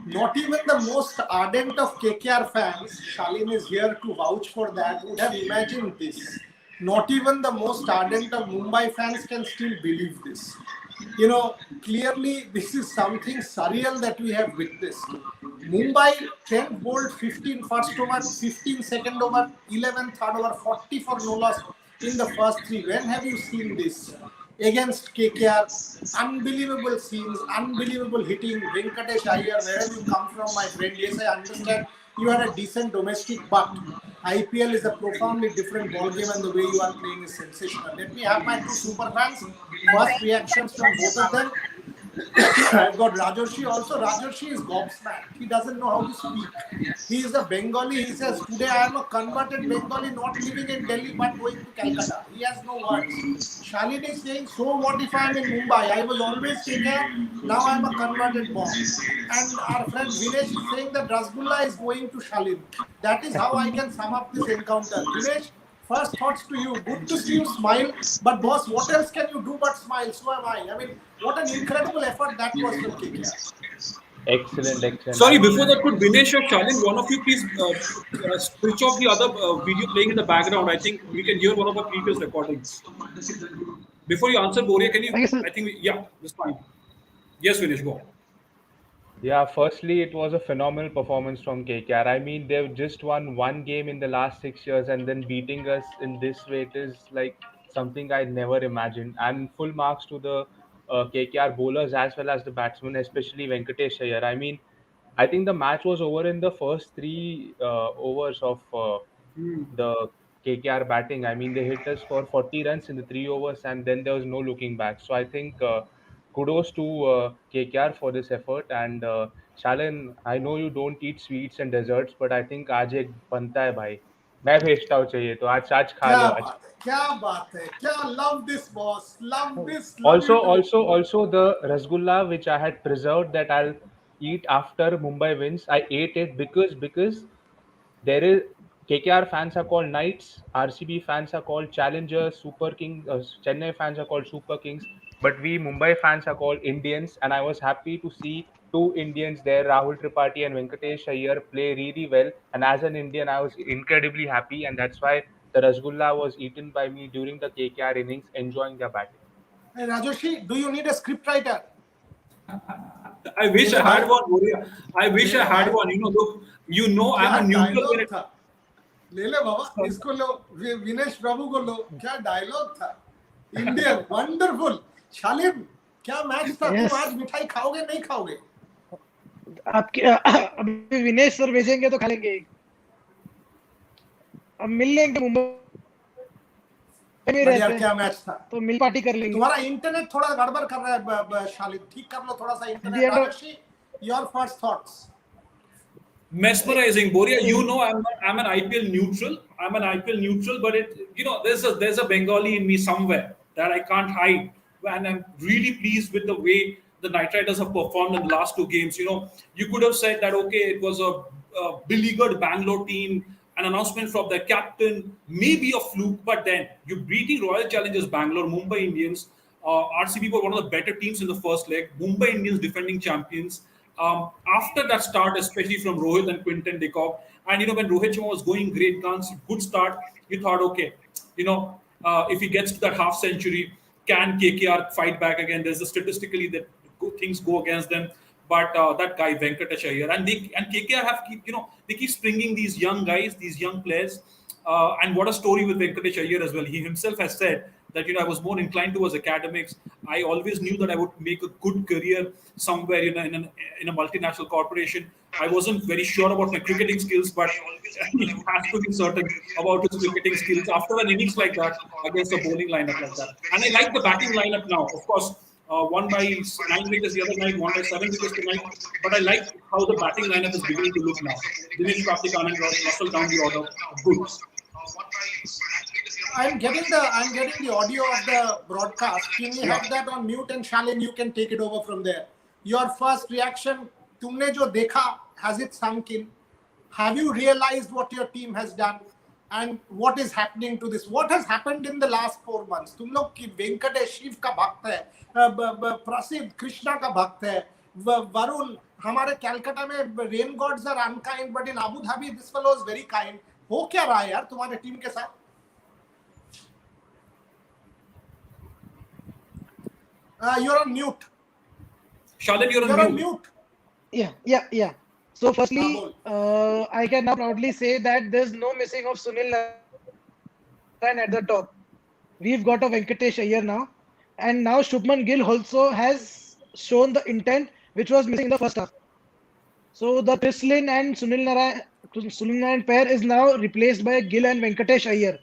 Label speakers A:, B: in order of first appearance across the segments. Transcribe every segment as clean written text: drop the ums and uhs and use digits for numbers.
A: Not even the most ardent of KKR fans, Shalin is here to vouch for that, would have imagined this. Not even the most ardent of Mumbai fans can still believe this. Clearly this is something surreal that we have witnessed. Mumbai 10 bowled 15 first over, 15 second over, 11 third over, 40 for no loss in the first three. When have you seen this? Against KKR, unbelievable scenes, unbelievable hitting. Venkatesh Iyer, where have you come from, my friend? Yes, I understand you had a decent domestic, but IPL is a profoundly different ballgame and the way you are playing is sensational. Let me have my two super fans. First reactions from both of them. I've got Rajarshi also. Rajarshi is gobsmacked. He doesn't know how to speak. He is a Bengali. He says, today I am a converted Bengali not living in Delhi but going to Calcutta. He has no words. Shalini is saying, so what if I am in Mumbai? I was always KKR. Now I am a converted bomb. And our friend Vinesh is saying that Rasgulla is going to Shalin. That is how I can sum up this encounter. Vinesh, first thoughts to you. Good to see you smile. But boss, what else can you do but smile? So am I. I mean, what an incredible effort that was from KKR.
B: Excellent.
C: Sorry, before that, could Vinesh or Shalin, one of you please switch off the other video playing in the background? I think we can hear one of our previous recordings. Before you answer, Boria, can you? I think, that's fine. Yes, Vinesh, go.
B: Yeah, firstly, it was a phenomenal performance from KKR. I mean, they've just won one game in the last 6 years and then beating us in this way. It is like something I never imagined. And full marks to the KKR bowlers as well as the batsmen, especially Venkatesh Iyer. I mean, I think the match was over in the first three overs of the KKR batting. I mean, they hit us for 40 runs in the 3 overs, and then there was no looking back. So I think kudos to KKR for this effort. And Shalan, I know you don't eat sweets and desserts, but I think आज एक बनता है भाई. मैं भेजता हूँ चाहिए तो आज खा लो आज.
A: क्या बात है, क्या love this boss, love this, love
B: Also the rasgulla which I had preserved that I'll eat after Mumbai wins. I ate it because there is KKR fans are called Knights, RCB fans are called Challengers, Super Kings, Chennai fans are called Super Kings, but we Mumbai fans are called Indians. And I was happy to see two Indians there, Rahul Tripathi and Venkatesh Iyer, play really well. And as an Indian, I was incredibly happy, and that's why the rasgulla was eaten by me during the KKR innings, enjoying their batting.
A: Hey, Rajoshi, do you need a script writer?
C: I wish I had one, Boria. I wish I had one. Look, I'm a neutral.
A: ले ले बाबा, इसको लो, विनेश प्रभु को लो. क्या dialogue था. Indian, wonderful. Shalin, क्या match था. तुम आज मिठाई खाओगे नहीं खाओगे?
D: आपके अभी विनेश सर भेजेंगे तो खा लेंगे. अब मिल लेंगे मुंबई में रहते हैं. क्या मैच था. तो मिल पार्टी कर लेंगे. तुम्हारा इंटरनेट थोड़ा गड़बड़ कर रहा है शालिन, ठीक कर लो थोड़ा सा internet. Your first thoughts.
C: Mesmerizing, Boria. I'm an IPL neutral. But there's a Bengali in me somewhere that I can't hide, and I'm really pleased with the way the Knight Riders have performed in the last two games. You could have said that it was a beleaguered Bangalore team, an announcement from their captain, maybe a fluke, but then you're beating Royal Challengers Bangalore, Mumbai Indians. RCB were one of the better teams in the first leg. Mumbai Indians defending champions. After that start, especially from Rohit and Quinton de Kock, and when Rohit Sharma was going great guns, good start, you thought, if he gets to that half century, can KKR fight back again? There's statistically that things go against them, but that guy Venkatesh Iyer and KKR they keep springing these young guys, these young players, and what a story with Venkatesh Iyer as well. He himself has said that I was more inclined towards academics. I always knew that I would make a good career somewhere in a multinational corporation. I wasn't very sure about my cricketing skills, but he has to be certain about his cricketing skills after an innings like that against a bowling lineup like that. And I like the batting lineup now. Of course, won by 9 wickets the other night, won by 7 wickets tonight. But I like how the batting lineup is beginning to look now. Dinesh Karthik Anand, Russell down the order. Good.
A: I'm getting the audio of the broadcast. Can you have that on mute, and Shalin, you can take it over from there. Your first reaction, तुमने जो देखा, has it sunk in? Have you realized what your team has done? And what is happening to this? What has happened in the last 4 months? तुम लोग की वेंकटेश शिव का भक्त है, प्रसिद्ध कृष्णा का भक्त है, वरुण, हमारे कलकत्ता में rain gods are unkind, but in Abu Dhabi this fellow is very kind. हो क्या रहा है यार तुम्हारे टीम के साथ? You're on mute.
C: Shalin, you're
A: You're
C: on
A: on
C: mute.
A: mute.
D: Yeah. So firstly,
A: bol.
D: I can now proudly say that there's no missing of Sunil Narine at the top. We've got a Venkatesh Iyer now, and now Shubman Gill also has shown the intent which was missing in the first half. So the Chris Lynn and Sunil Narine pair is now replaced by Gill and Venkatesh Iyer,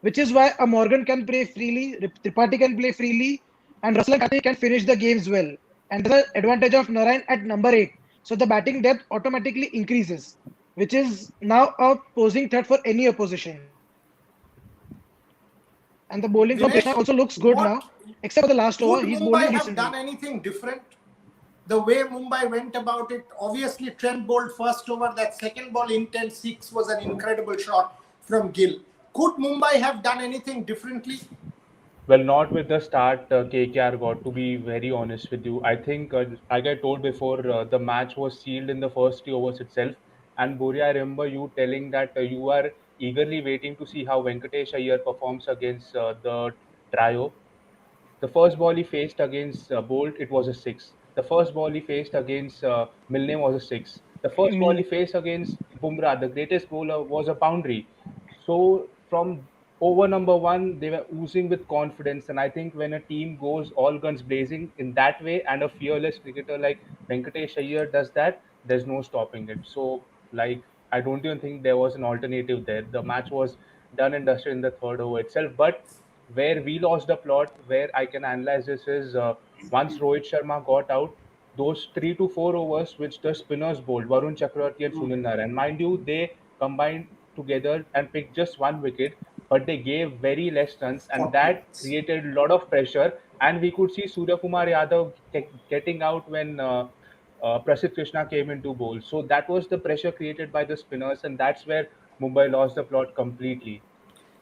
D: which is why a Morgan can play freely, Tripathi can play freely, and Russell and Karthik can finish the games well. And there's an advantage of Narayan at number 8. So the batting depth automatically increases, which is now a posing threat for any opposition. And the bowling from Krishna
A: Dinesh,
D: also looks good
A: what
D: now, except for the last over.
A: would
D: He's
A: Mumbai
D: bowling
A: have done
D: decently.
A: anything different? The way Mumbai went about it, obviously Trent bowled first over. That second ball intent 6 was an incredible shot from Gill. Could Mumbai have done anything differently?
B: Well, not with the start KKR got, to be very honest with you. I think, like I told before, the match was sealed in the first 3 overs itself. And Bori, I remember you telling that you are eagerly waiting to see how Venkatesh Iyer performs against the trio. The first ball he faced against Bolt, it was a six. The first ball he faced against Milne was a six. The first ball he faced against Bumrah, the greatest bowler, was a boundary. So from over number one, they were oozing with confidence. And I think when a team goes all guns blazing in that way, and a fearless cricketer like Venkatesh Iyer does that, there's no stopping it. So, like, I don't even think there was an alternative there. The match was done and dusted in the third over itself. But where we lost the plot, where I can analyze this is once Rohit Sharma got out, those 3 to 4 overs which the spinners bowled, Varun Chakravarti and Sunil Narine, mind you, they combined together and picked just 1 wicket, but they gave very less runs, and
A: 40
B: that
A: runs.
B: created a lot of pressure. And we could see Surya Kumar Yadav getting out when Prasidh Krishna came into bowl. So that was the pressure created by the spinners, and that's where Mumbai lost the plot completely.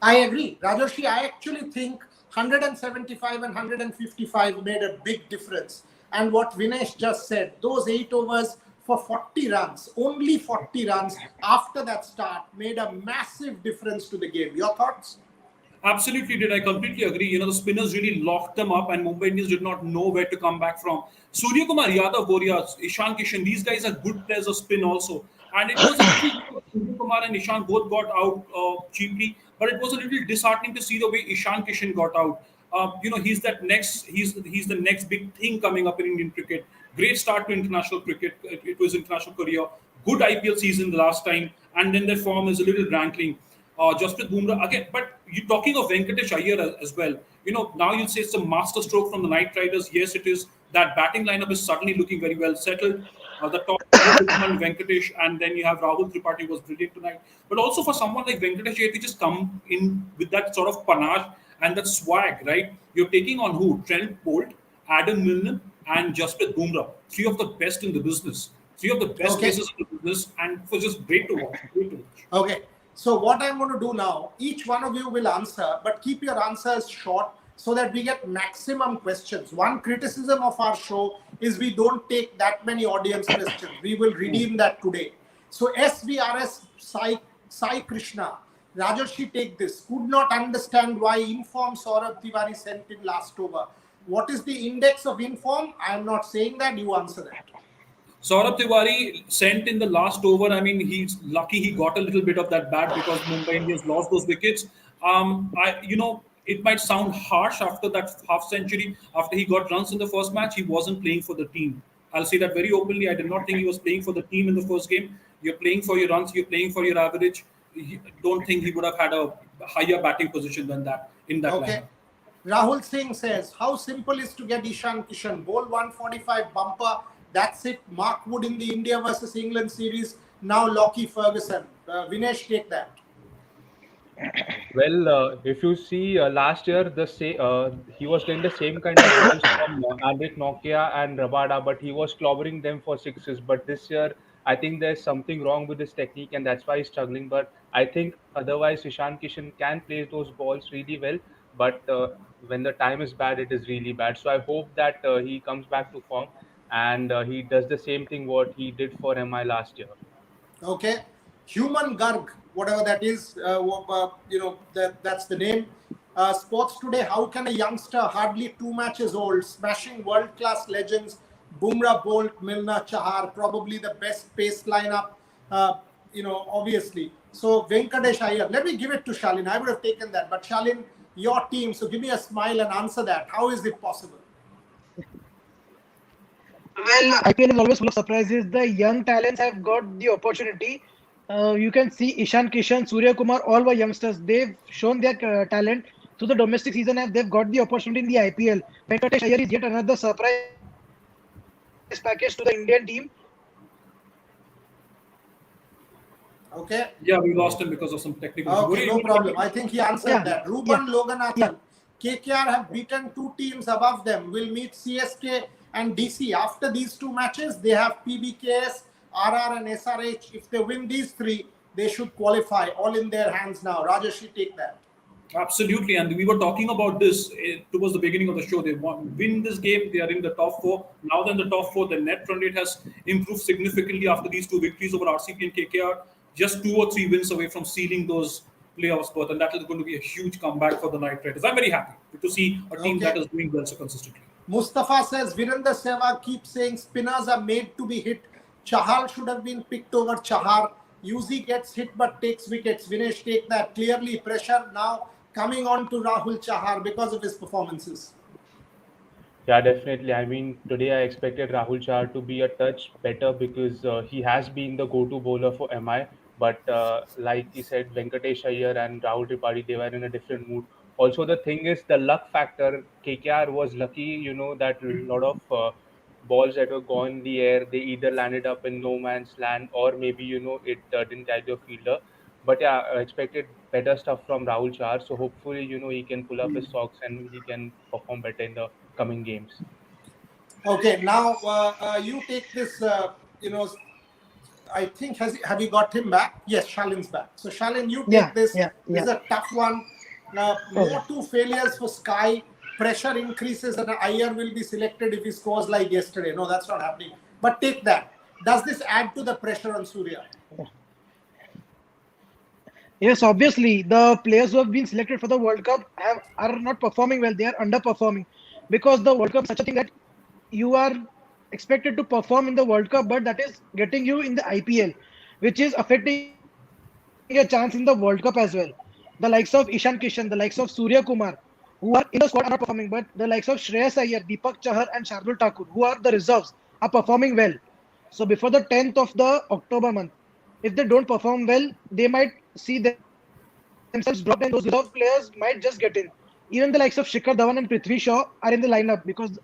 A: I agree. Rajoshi, I actually think 175 and 155 made a big difference. And what Vinesh just said, those 8 overs for 40 runs, only 40 runs after that start made a massive difference to the game. Your thoughts?
C: Absolutely did. I completely agree. The spinners really locked them up, and Mumbai Indians did not know where to come back from. Surya Kumar Yadav, Boria, Ishan Kishan, these guys are good players of spin also. And it was a little Surya Kumar and Ishan both got out cheaply, but it was a little disheartening to see the way Ishan Kishan got out. He's the next big thing coming up in Indian cricket. Great start to international cricket. It was international career. Good IPL season the last time, and then their form is a little rankling. Jasprit Bumrah again. But you talking of Venkatesh Iyer as well. Now you'll say it's a master stroke from the Knight Riders. Yes, it is. That batting lineup is suddenly looking very well settled. The top one, Venkatesh, and then you have Rahul Tripathi, who was brilliant tonight. But also for someone like Venkatesh Iyer to just come in with that sort of panache and that swag, right? You're taking on who? Trent Bolt, Adam Milne, and Jasprit Bumrah. Three of the best in the business. Three of the best
A: Okay.
C: faces in the business, and it was just great to watch. Great to watch.
A: Okay. So what I'm going to do now, each one of you will answer, but keep your answers short so that we get maximum questions. One criticism of our show is we don't take that many audience questions. We will redeem that today. So SVRS Sai Krishna, Rajarshi, take this. Could not understand why inform Saurabh Tiwari sent in last over. What is the index of inform? I am not saying that. You answer that.
C: Saurabh Tiwari sent in the last over. I mean, he's lucky he got a little bit of that bat because Mumbai Indians lost those wickets. It might sound harsh after that half century. After he got runs in the first match, he wasn't playing for the team. I'll say that very openly. I did not think he was playing for the team in the first game. You're playing for your runs. You're playing for your average. Don't think he would have had a higher batting position than that in that
A: Okay.
C: lineup.
A: Rahul Singh says, how simple is to get Ishan Kishan? Bowl 145 bumper. That's it. Mark Wood in the India versus England series. Now Lockie Ferguson. Vinesh, take that.
B: Well, if you see last year, he was getting the same kind of balls from Ambit Nokia and Rabada, but he was clobbering them for sixes. But this year, I think there's something wrong with his technique, and that's why he's struggling. But I think otherwise, Ishan Kishan can place those balls really well. But when the time is bad, it is really bad. So I hope that he comes back to form. and he does the same thing what he did for MI last year.
A: Okay, Human Garg, whatever that is, that's the name. Sports Today, how can a youngster, hardly 2 matches old, smashing world-class legends, Bumrah, Bolt, Milner, Chahar, probably the best pace lineup, obviously. So Venkatesh Iyer, let me give it to Shalin. I would have taken that, but Shalin, your team, so give me a smile and answer that. How is it possible?
D: Well, IPL is always full of surprises. The young talents have got the opportunity. You can see Ishan Kishan, Surya Kumar, all were youngsters. They've shown their talent through the domestic season and they've got the opportunity in the IPL. Venkatesh Iyer is yet another surprise package to the Indian team.
A: Okay.
C: Yeah, we lost him because of some technical issue.
A: Okay, no problem. I think he answered that. Ruben Loganathan. KKR have beaten 2 teams above them. Will meet CSK and DC. After these 2 matches, they have PBKS, RR and SRH. If they win these 3, they should qualify. All in their hands now. Rajesh, take that.
C: Absolutely, and we were talking about this towards the beginning of the show. They win this game, they are in the top 4. Now they're in the top 4. The net run rate has improved significantly after these 2 victories over RCB and KKR. Just 2 or 3 wins away from sealing those playoffs berth, and that is going to be a huge comeback for the Knight Riders. I'm very happy to see a team that is doing well so consistently.
A: Mustafa says Virender Sehwag keeps saying spinners are made to be hit. Chahal should have been picked over Chahar. Yuzi gets hit but takes wickets. Vinesh, take that. Clearly pressure now coming on to Rahul Chahar because of his performances.
B: Yeah, definitely. I mean, today I expected Rahul Chahar to be a touch better because he has been the go-to bowler for MI. But like he said, Venkatesh Iyer and Rahul Tripathi, they were in a different mood. Also, the thing is the luck factor. KKR was lucky, that a lot of balls that were gone in the air, they either landed up in no man's land or maybe, it didn't tag the fielder. But yeah, I expected better stuff from Rahul Chahar. So hopefully, he can pull up his socks and he can perform better in the coming games.
A: Okay, now you take this, I think, have you got him back? Yes, Shalin's back. So Shalin, you take this. This is a tough one. More 2 failures for Sky. Pressure increases and Iyer will be selected if he scores like yesterday. No, that's not happening. But take that. Does this add to the pressure on Surya?
D: Yes, obviously, the players who have been selected for the World Cup are not performing well. They are underperforming because the World Cup is such a thing that you are expected to perform in the World Cup, but that is getting you in the IPL, which is affecting your chance in the World Cup as well. The likes of Ishan Kishan, the likes of Surya Kumar, who are in the squad are not performing, but the likes of Shreyas Iyer, Deepak Chahar, and Shardul Thakur, who are the reserves, are performing well. So before the 10th of the October month, if they don't perform well, they might see themselves dropped, and those reserve players might just get in. Even the likes of Shikhar Dhawan and Prithvi Shaw are in the lineup because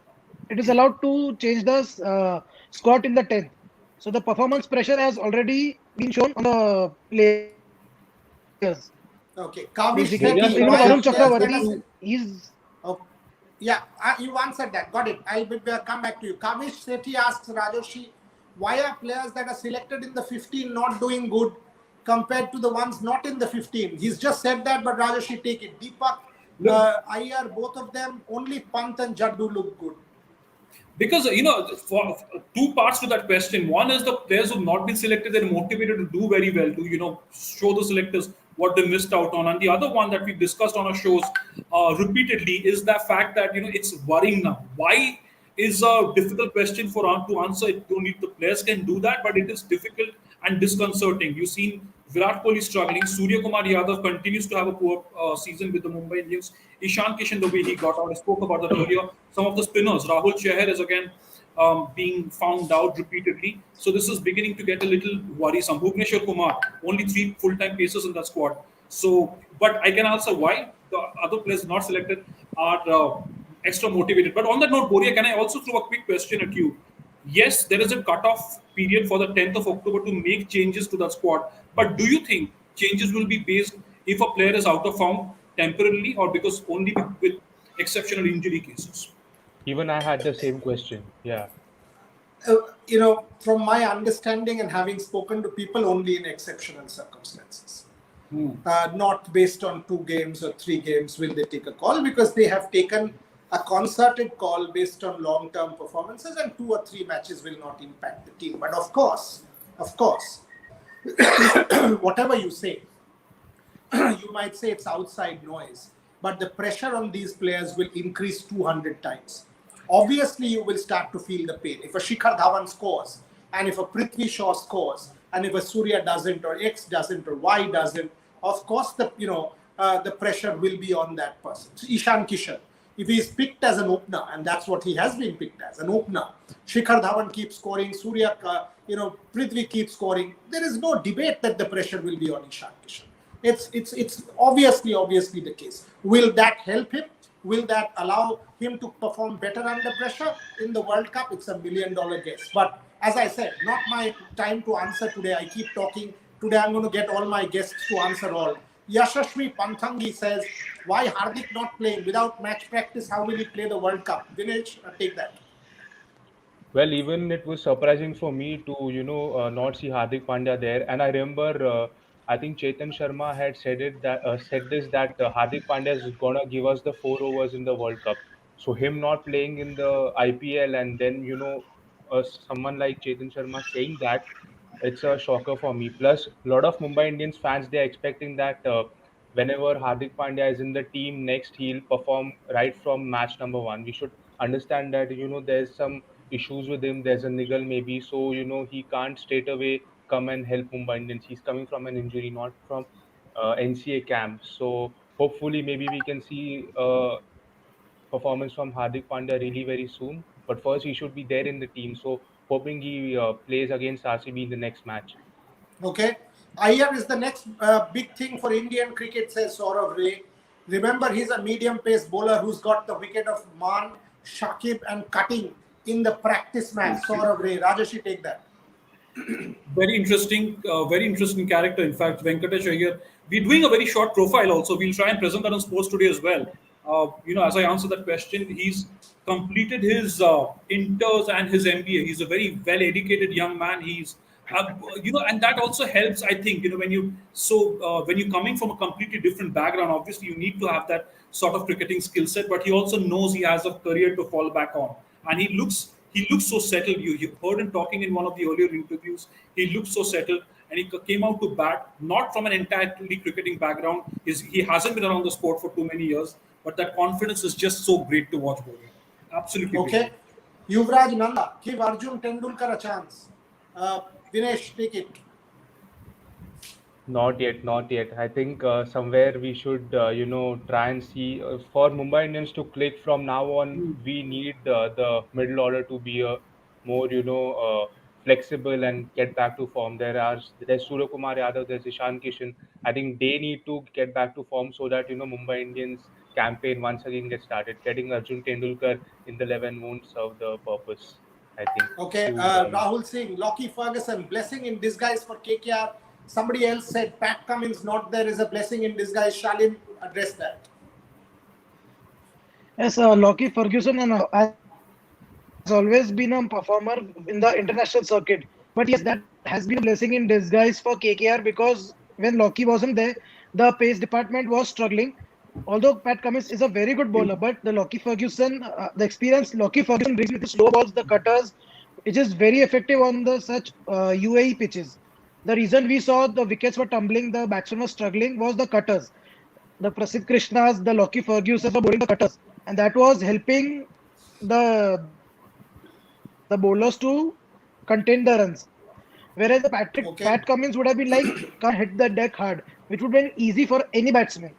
D: it is allowed to change the squad in the 10th. So the performance pressure has already been shown on the players.
A: Okay,
D: Basically,
A: Kavish
D: even
A: Sethi,
D: Varun
A: why are players
D: Chakravarti, he's
A: Oh, yeah, you answered that. Got it. I'll come back to you. Kavish Sethi asks Rajoshi, why are players that are selected in the 15 not doing good compared to the ones not in the 15? He's just said that, but Rajoshi, take it. Deepak, Iyer, both of them, only Pant and Jaddu look good.
C: Because, for 2 parts to that question. One is the players who have not been selected, they're motivated to do very well, to, show the selectors what they missed out on. And the other one that we've discussed on our shows repeatedly is the fact that, it's worrying now. Why is a difficult question to answer. It don't need the players can do that, but it is difficult and disconcerting. You've seen Virat Kohli struggling. Surya Kumar Yadav continues to have a poor season with the Mumbai Indians. Ishan Kishan, the way he got out, I spoke about that earlier. Some of the spinners, Rahul Chahar is again being found out repeatedly. So this is beginning to get a little worrisome. Bhuvneshwar Kumar, only 3 full-time pacers in that squad. So, but I can answer why the other players not selected are extra motivated. But on that note, Boria, can I also throw a quick question at you? Yes, there is a cutoff period for the 10th of October to make changes to that squad. But do you think changes will be based if a player is out of form temporarily or because only with exceptional injury cases?
B: Even I had the same question. Yeah.
A: From my understanding and having spoken to people, only in exceptional circumstances. Not based on 2 games or 3 games will they take a call, because they have taken a concerted call based on long-term performances, and 2 or 3 matches will not impact the team. But of course, whatever you say, you might say it's outside noise, but the pressure on these players will increase 200 times. Obviously, you will start to feel the pain. If a Shikhar Dhawan scores, and if a Prithvi Shaw scores, and if a Surya doesn't, or X doesn't, or Y doesn't, of course the pressure will be on that person. So Ishan Kishan, if he is picked as an opener, and that's what he has been picked as, an opener, Shikhar Dhawan keeps scoring, Surya, Prithvi keeps scoring, there is no debate that the pressure will be on Ishan Kishan. It's obviously the case. Will that help him? Will that allow him to perform better under pressure in the World Cup? It's $1 million guess. But as I said, not my time to answer today. I keep talking. Today I'm going to get all my guests to answer all. Yashashvi Panthangi says, why Hardik not playing? Without match practice, how will he play the World Cup? Dinesh, take that.
B: Well, even it was surprising for me to, not see Hardik Pandya there. And I remember, I think Chetan Sharma had said this that Hardik Pandya is gonna give us the 4 overs in the World Cup. So him not playing in the IPL, and then someone like Chetan Sharma saying that, it's a shocker for me. Plus, a lot of Mumbai Indians fans, they're expecting that whenever Hardik Pandya is in the team next, he'll perform right from match number one. We should understand that there's some issues with him. There's a niggle maybe, so he can't straight away come and help Mumbai Indians. He's coming from an injury, not from NCA camp. So hopefully, maybe we can see performance from Hardik Pandya really very soon. But first, he should be there in the team. So hoping he plays against RCB in the next match.
A: Okay. Iyer is the next big thing for Indian cricket, says Saurav Ray. Remember, he's a medium pace bowler who's got the wicket of Man, Shakib, and Cutting in the practice match. Saurav Ray. Rajesh, take that.
C: Very interesting character. In fact, Venkatesh Iyer. We're doing a very short profile also. We'll try and present that on Sports Today as well. As I answer that question, he's completed his inters and his MBA. He's a very well-educated young man. He's and that also helps. I think when you're coming from a completely different background, obviously you need to have that sort of cricketing skill set. But he also knows he has a career to fall back on, and he looks so settled. You heard him talking in one of the earlier interviews. He looks so settled, and he came out to bat not from an entirely cricketing background. He hasn't been around the sport for too many years, but that confidence is just so great to watch. Absolutely.
A: Okay. Yuvraj Nanda, give Arjun Tendulkar a chance. Dinesh, take it.
B: Not yet. I think somewhere we should, try and see for Mumbai Indians to click from now on. We need the middle order to be more, flexible and get back to form. There's Surya Kumar Yadav, there's Ishan Kishan. I think they need to get back to form so that Mumbai Indians campaign once again gets started. Getting Arjun Tendulkar in the 11 won't serve the purpose, I think.
A: Okay, Rahul Singh, Lockie Ferguson, blessing in disguise for KKR. Somebody else said Pat Cummins not there is a blessing in disguise. Shalin, address that.
D: Yes, Lockie Ferguson has always been a performer in the international circuit. But yes, that has been a blessing in disguise for KKR because when Lockie wasn't there, the pace department was struggling. Although Pat Cummins is a very good bowler, but the Lockie Ferguson, the experience Lockie Ferguson brings with the slow balls, the cutters, it is very effective on the such UAE pitches. The reason we saw the wickets were tumbling, the batsmen were struggling was the cutters. The Prasidh Krishnas, the Lockie Ferguson were bowling the cutters, and that was helping the bowlers to contain the runs. Whereas the Pat Cummins would have been like can't hit the deck hard, which would have been easy for any batsman.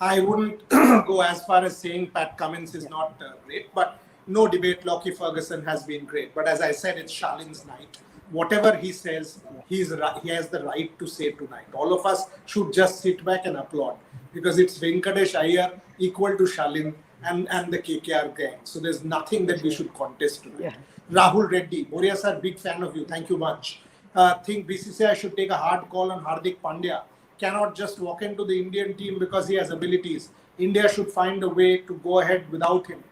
A: I wouldn't go as far as saying Pat Cummins is not great, but no debate, Lockie Ferguson has been great. But as I said, it's Shalin's night. Whatever he says, he has the right to say tonight. All of us should just sit back and applaud because it's Venkatesh Iyer equal to Shalin and the KKR gang. So there's nothing that we should contest tonight.
D: Yeah.
A: Rahul Reddy, Boria sir, big fan of you. Thank you much. Think BCCI should take a hard call on Hardik Pandya. Cannot just walk into the Indian team because he has abilities. India should find a way to go ahead without him.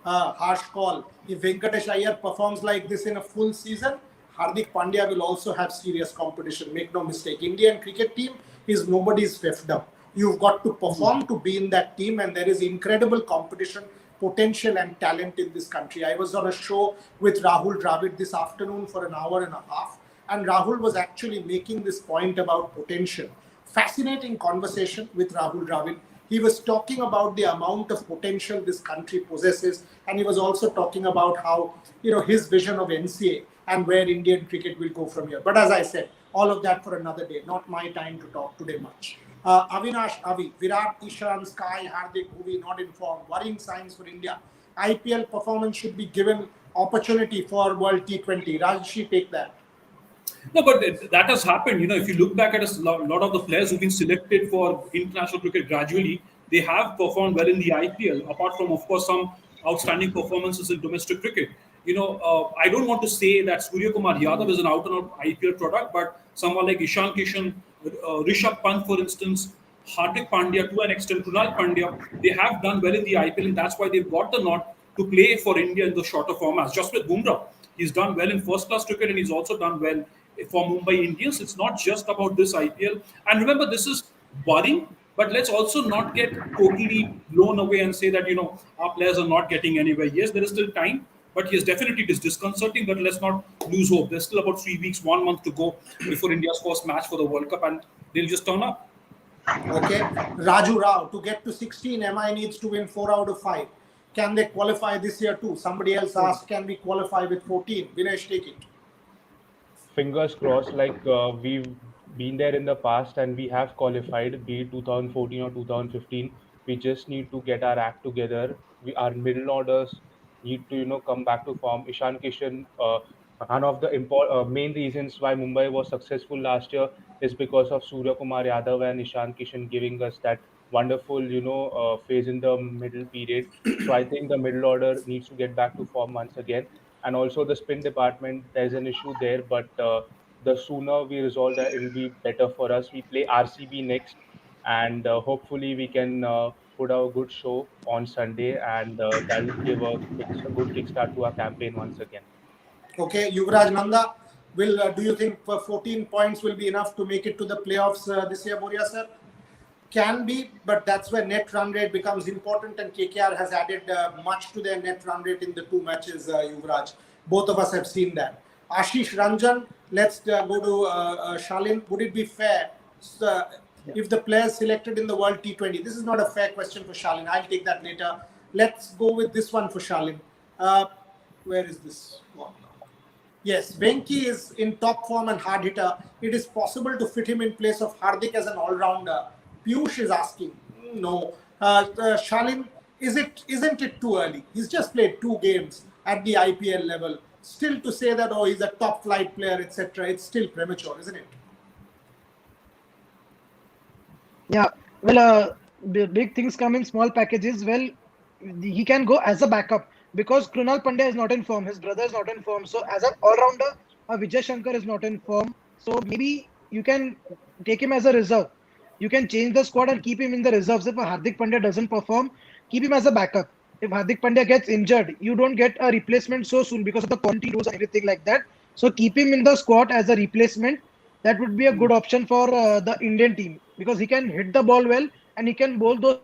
A: Harsh call. If Venkatesh Iyer performs like this in a full season, Hardik Pandya will also have serious competition. Make no mistake. Indian cricket team is nobody's fiefdom. You've got to perform to be in that team, and there is incredible competition, potential, and talent in this country. I was on a show with Rahul Dravid this afternoon for an hour and a half, and Rahul was actually making this point about potential. Fascinating conversation with Rahul Dravid. He was talking about the amount of potential this country possesses, and he was also talking about how, his vision of NCA and where Indian cricket will go from here. But as I said, all of that for another day. Not my time to talk today much. Avinash, Avi, Virat, Ishan, Sky, Hardik, Bhuvi, not informed. Worrying signs for India. IPL performance should be given opportunity for World T20. Rajshi, take that.
C: No, but that has happened. If you look back at a lot of the players who've been selected for international cricket gradually, they have performed well in the IPL, apart from, of course, some outstanding performances in domestic cricket. I don't want to say that Surya Kumar Yadav is an out-and-out IPL product, but someone like Ishan Kishan, Rishabh Pant, for instance, Hardik Pandya, to an extent, Krunal Pandya, they have done well in the IPL, and that's why they've got the nod to play for India in the shorter formats. Just with Bumrah, he's done well in first-class cricket, and he's also done well for Mumbai Indians. It's not just about this IPL. And remember, this is worrying, but let's also not get totally blown away and say that, our players are not getting anywhere. Yes, there is still time, but yes, definitely it is disconcerting, but let's not lose hope. There's still about 3 weeks, 1 month to go before India's first match for the World Cup, and they'll just turn up.
A: Okay. Raju Rao, to get to 16, MI needs to win 4 out of 5. Can they qualify this year too? Somebody else asked, can we qualify with 14? Vinesh, take it.
B: Fingers crossed, we've been there in the past and we have qualified, be it 2014 or 2015. We just need to get our act together. Our middle orders need to, come back to form. Ishan Kishan, one of the main reasons why Mumbai was successful last year is because of Surya Kumar Yadav and Ishan Kishan giving us that wonderful, phase in the middle period. So I think the middle order needs to get back to form once again. And also the spin department, there's an issue there, but the sooner we resolve that, it'll be better for us. We play RCB next, and hopefully we can put out a good show on Sunday, and that'll give a good kickstart to our campaign once again.
A: Okay, Yuvraj Nanda, do you think 14 points will be enough to make it to the playoffs this year, Boria sir? Can be, but that's where net run rate becomes important, and KKR has added much to their net run rate in the 2 matches, Yuvraj. Both of us have seen that. Ashish Ranjan, let's go to Shalin. Would it be fair if the players selected in the World T20? This is not a fair question for Shalin. I'll take that later. Let's go with this one for Shalin. Where is this one? Yes, Venki is in top form and hard hitter. It is possible to fit him in place of Hardik as an all-rounder. Piyush is asking, no. Shalin, isn't it too early? He's just played 2 games at the IPL level. Still to say that, he's a top flight player, etc., it's still premature, isn't it?
D: Yeah, well, big things come in small packages. Well, he can go as a backup because Krunal Pandya is not in form. His brother is not in form. So as an all-rounder, Vijay Shankar is not in form. So maybe you can take him as a reserve. You can change the squad and keep him in the reserves. If Hardik Pandya doesn't perform, keep him as a backup. If Hardik Pandya gets injured, you don't get a replacement so soon because of the quarantine rules and everything like that. So keep him in the squad as a replacement. That would be a good option for the Indian team because he can hit the ball well and he can bowl those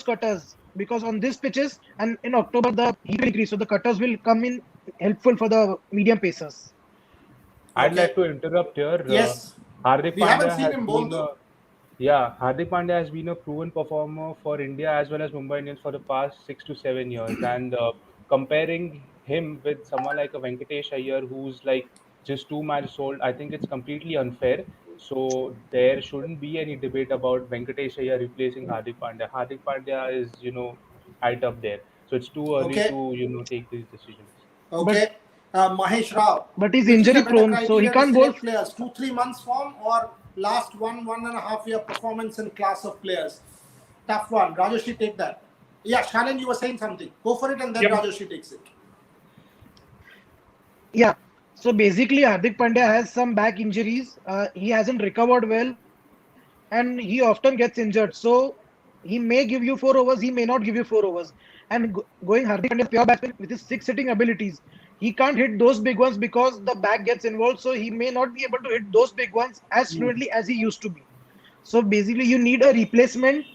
D: cutters. Because on these pitches and in October the heat will increase, so the cutters will come in helpful for the medium pacers.
B: I'd like to interrupt here.
A: Yes.
B: Hardik
A: We
B: Pandya
A: haven't seen
B: has
A: him bowl
B: been
A: though.
B: Hardik Pandya has been a proven performer for India as well as Mumbai Indians for the past 6 to 7 years. And comparing him with someone like a Venkatesh Iyer, who's like just 2 matches old, I think it's completely unfair. So there shouldn't be any debate about Venkatesh Iyer replacing Hardik Pandya. Hardik Pandya is, right up there. So it's too early
A: Okay.
B: to take these decisions.
A: Okay. Mahesh Rao.
D: But he's
A: which is
D: injury
A: a better
D: prone, so he
A: criteria to
D: can't bowl.
A: select players, 2-3 months form or last 1.5 year performance and class of players? Tough one. Rajoshi, take that. Yeah, Shalin, you were saying something. Go for it and then
C: Yep.
A: Rajoshi takes it.
D: Yeah. So basically, Hardik Pandya has some back injuries. He hasn't recovered well, and he often gets injured. So he may give you 4 overs, he may not give you 4 overs. And going Hardik Pandya pure batsman with his 6 hitting abilities, he can't hit those big ones because the back gets involved. So he may not be able to hit those big ones as fluently as he used to be. So basically, you need a replacement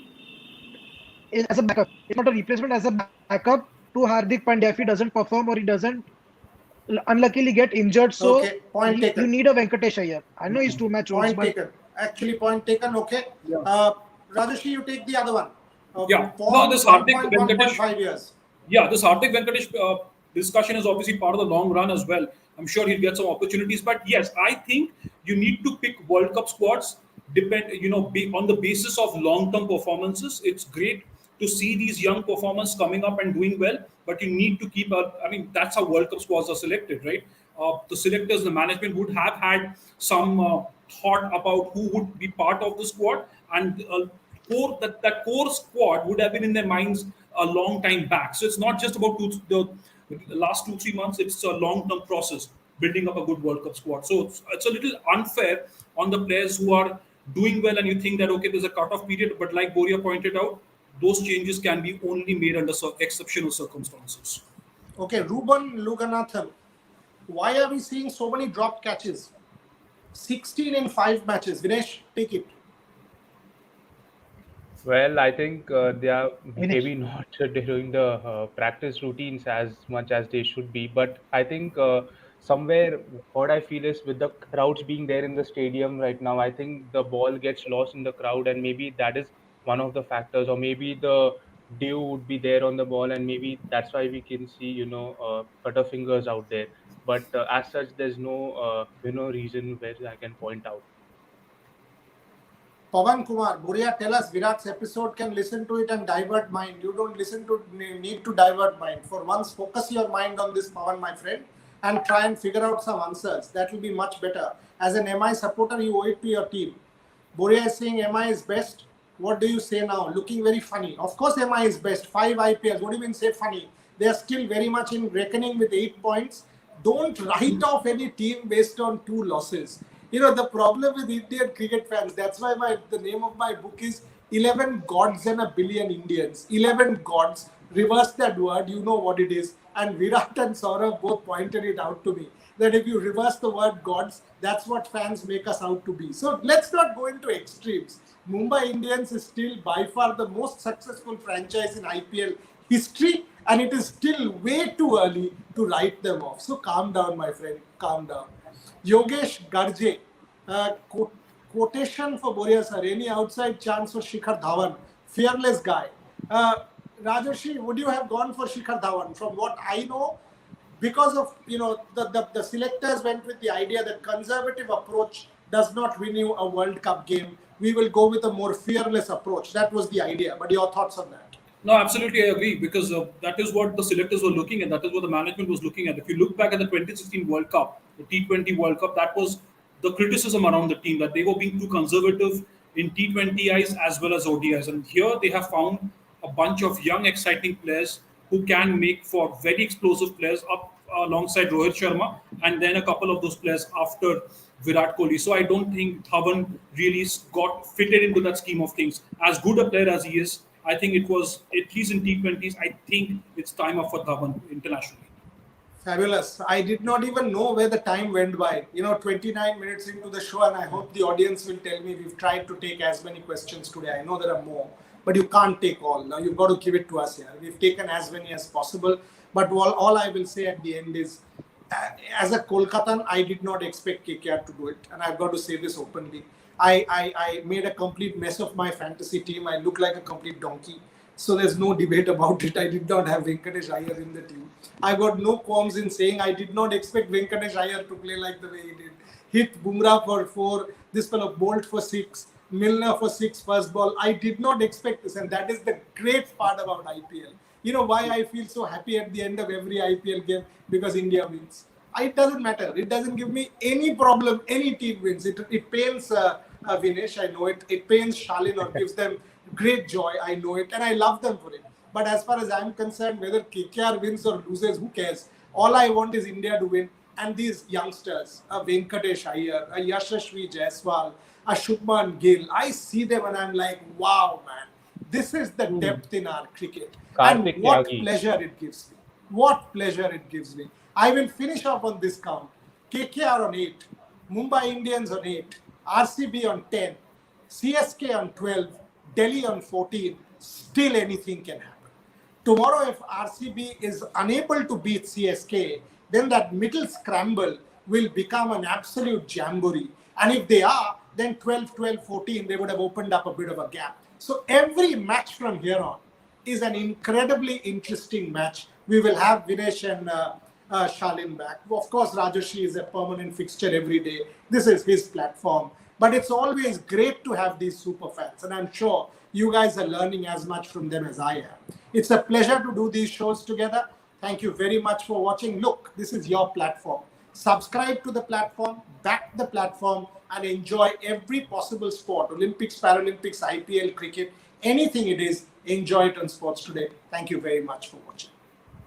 D: as a backup. It's not a replacement as a backup to Hardik Pandya if he doesn't perform or he doesn't unluckily get injured. So
A: Okay, point
D: you
A: taken.
D: need a Venkatesh Iyer. I know he's too much old,
A: Point
D: but
A: taken. Actually, point taken. Okay.
C: Yeah.
A: Rajeshi, you take the other one.
C: Yeah. No,
A: For
C: this Hardik
A: 1.1.5
C: Venkatesh.
A: years.
C: Yeah, this Hardik Venkatesh discussion is obviously part of the long run as well. I'm sure he'll get some opportunities, but yes, I think you need to pick World Cup squads on the basis of long-term performances. It's great to see these young performers coming up and doing well, but you need to keep up. I mean, that's how World Cup squads are selected, right? The selectors, the management would have had some thought about who would be part of the squad, and that core squad would have been in their minds a long time back. So it's not just about the last 2 3 months. It's a long term process building up a good World Cup squad. So it's a little unfair on the players who are doing well, and you think that okay, there's a cut-off period. But like Boria pointed out, those changes can be only made under exceptional circumstances.
A: Okay, Ruben Luganathan. Why are we seeing so many dropped catches? 16 in 5 matches. Vinesh, take it.
B: Well, I think they are
D: Vinesh.
B: maybe not doing the practice routines as much as they should be. But I think somewhere what I feel is with the crowds being there in the stadium right now, I think the ball gets lost in the crowd, and maybe that is one of the factors, or maybe the dew would be there on the ball, and maybe that's why we can see Butterfingers out there. But as such, there's no reason where I can point out.
A: Pavan Kumar, Boria, tell us Virat's episode, can listen to it and divert mind. You don't need to divert mind. For once, focus your mind on this, Pavan, my friend, and try and figure out some answers. That will be much better. As an MI supporter, you owe it to your team. Boria is saying MI is best. What do you say now? Looking very funny. Of course, MI is best. 5 IPLs. What do you mean say funny? They are still very much in reckoning with 8 points. Don't write off any team based on 2 losses. The problem with Indian cricket fans, that's why the name of my book is 11 Gods and a Billion Indians. 11 Gods. Reverse that word, you know what it is. And Virat and Saurav both pointed it out to me. That if you reverse the word gods, that's what fans make us out to be. So let's not go into extremes. Mumbai Indians is still by far the most successful franchise in IPL history, and it is still way too early to write them off. So calm down, my friend, calm down. Yogesh Garje, quotation for Boria sir, any outside chance for Shikhar Dhawan? Fearless guy. Rajarshi, would you have gone for Shikhar Dhawan? From what I know, because of the selectors went with the idea that conservative approach does not win you a World Cup game. We will go with a more fearless approach. That was the idea. But your thoughts on that?
C: No, absolutely, I agree, because that is what the selectors were looking at. That is what the management was looking at. If you look back at the 2016 World Cup, the T20 World Cup, that was the criticism around the team, that they were being too conservative in T20Is as well as ODIs. And here they have found a bunch of young, exciting players who can make for very explosive players up alongside Rohit Sharma, and then a couple of those players after Virat Kohli. So I don't think Dhawan really got fitted into that scheme of things. As good a player as he is, I think it was, at least in T20s, I think it's time up for Dhawan internationally.
A: Fabulous. I did not even know where the time went by. 29 minutes into the show, and I hope the audience will tell me we've tried to take as many questions today. I know there are more, but you can't take all. Now you've got to give it to us here. We've taken as many as possible. But all I will say at the end is, as a Kolkatan, I did not expect KKR to do it. And I've got to say this openly. I made a complete mess of my fantasy team. I look like a complete donkey. So there's no debate about it. I did not have Venkatesh Iyer in the team. I got no qualms in saying I did not expect Venkatesh Iyer to play like the way he did. Hit Bumrah for 4, this fellow Bolt for 6, Milner for 6 first ball. I did not expect this, and that is the great part about IPL. You know why I feel so happy at the end of every IPL game? Because India wins. It doesn't matter. It doesn't give me any problem. Any team wins. It pains Vinesh, I know it. It pains Shalin or gives them great joy, I know it. And I love them for it. But as far as I'm concerned, whether KKR wins or loses, who cares? All I want is India to win. And these youngsters, a Venkatesh Iyer, a Yashasvi Jaiswal, a Shubman Gill, I see them and I'm like, wow, man. This is the depth in our cricket.
B: Karthik
A: And what
B: Tyagi.
A: pleasure it gives me. What pleasure it gives me. I will finish off on this count. KKR on 8, Mumbai Indians on 8, RCB on 10, CSK on 12, Delhi on 14, still anything can happen. Tomorrow, if RCB is unable to beat CSK, then that middle scramble will become an absolute jamboree. And if they are, then 12, 12, 14, they would have opened up a bit of a gap. So every match from here on is an incredibly interesting match. We will have Vinesh and Shalin back. Of course, Rajoshi is a permanent fixture every day. This is his platform. But it's always great to have these super fans. And I'm sure you guys are learning as much from them as I am. It's a pleasure to do these shows together. Thank you very much for watching. Look, this is your platform. Subscribe to the platform, back the platform, and enjoy every possible sport. Olympics, Paralympics, IPL, cricket, anything it is, enjoy it on Sports Today. Thank you very much for watching.